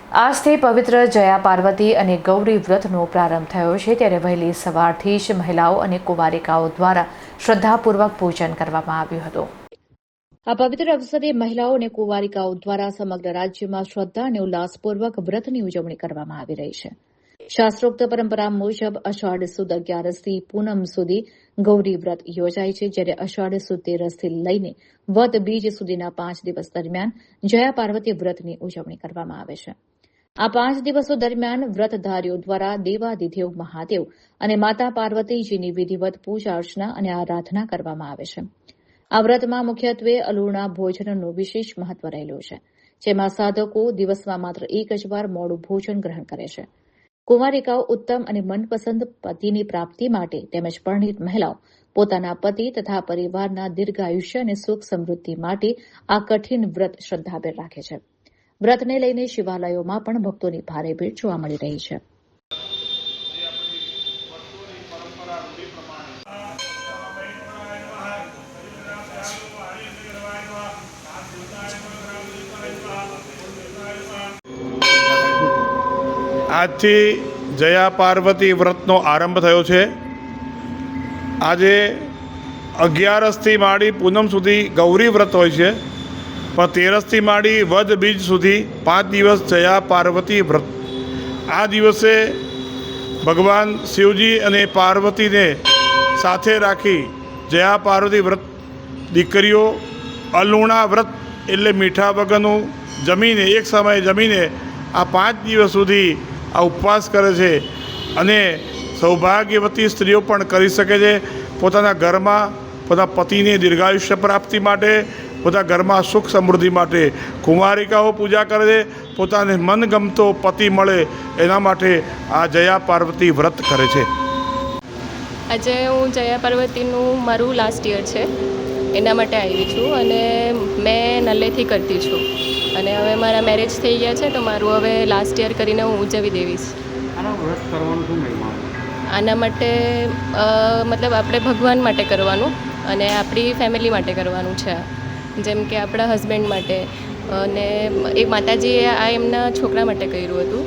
આજથી પવિત્ર જયા પાર્વતી અને ગૌરી વ્રતનો પ્રારંભ થયો છે, ત્યારે વહેલી સવારથી જ મહિલાઓ અને કુંવારિકાઓ દ્વારા શ્રદ્ધાપૂર્વક પૂજન કરવામાં આવ્યું હતું। આ પવિત્ર અવસરે મહિલાઓ અને કુંવારિકાઓ દ્વારા સમગ્ર રાજ્યમાં શ્રદ્ધા અને ઉલ્લાસપૂર્વક વ્રતની ઉજવણી કરવામાં આવી રહી છે। શાસ્ત્રોક્ત પરંપરા મુજબ અષાઢ સુદ 11થી પૂનમ સુધી ગૌરી વ્રત યોજાય છે, જ્યારે અષાઢ સુદ 13થી લઈને વદ બીજ સુધીના 5 દિવસ દરમિયાન જયા પાર્વતી વ્રતની ઉજવણી કરવામાં આવે છે। આ 5 દિવસો દરમિયાન વ્રતધારીઓ દ્વારા દેવાધિદેવ મહાદેવ અને માતા પાર્વતીજીની વિધિવત પૂજા અર્ચના અને આરાધના કરવામાં આવે છે। આ વ્રતમાં મુખ્યત્વે અલુણા ભોજનનું વિશેષ મહત્વ રહેલું છે, જેમાં સાધકો દિવસમાં માત્ર એક જ વાર મોડું ભોજન ગ્રહણ કરે છે। કુંવારિકાઓ ઉત્તમ અને મનપસંદ પતિની પ્રાપ્તિ માટે તેમજ પરણિત મહિલાઓ પોતાના પતિ તથા પરિવારના દીર્ઘાયુષ્ય અને સુખ સમૃદ્ધિ માટે આ કઠિન વ્રત શ્રદ્ધાભેર રાખે છે। વ્રતને લઈને શિવાલયોમાં પણ ભક્તોની ભારે ભીડ જોવા મળી રહી છે। આજથી જયા પાર્વતી વ્રતનો આરંભ થયો છે। આજે 11થી માંડી પૂનમ સુધી ગૌરી વ્રત હોય છે, પણ 13થી માંડી વદ બીજ સુધી 5 દિવસ જયા પાર્વતી વ્રત। આ દિવસે ભગવાન શિવજી અને પાર્વતીને સાથે રાખી જયા પાર્વતી વ્રત દીકરીઓ અલુણા વ્રત એટલે મીઠા વગરનું જમીને એક સમયે જમીને આ 5 દિવસ સુધી આ ઉપવાસ કરે છે અને સૌભાગ્યવતી સ્ત્રીઓ પણ કરી શકે છે। પોતાના ઘરમાં પોતાના પતિની દીર્ઘાયુષ્ય પ્રાપ્તિ માટે, પોતાના ઘરમાં સુખ સમૃદ્ધિ માટે કુંવારિકાઓ પૂજા કરે છે। પોતાને મનગમતો પતિ મળે એના માટે આ જયા પાર્વતી વ્રત કરે છે। આજે હું જયા પાર્વતીનું મારું લાસ્ટ યર છે, એના માટે આવી છું અને મેં નલ્લેથી કરતી છું અને હવે મારા મેરેજ થઈ ગયા છે, તો મારું હવે લાસ્ટ યર કરીને હું ઉજવી દેવીશ। આના માટે મતલબ આપણે ભગવાન માટે કરવાનું અને આપણી ફેમિલી માટે કરવાનું છે, જેમ કે આપણા હસબન્ડ માટે અને એ માતાજીએ આ એમના છોકરા માટે કર્યું હતું,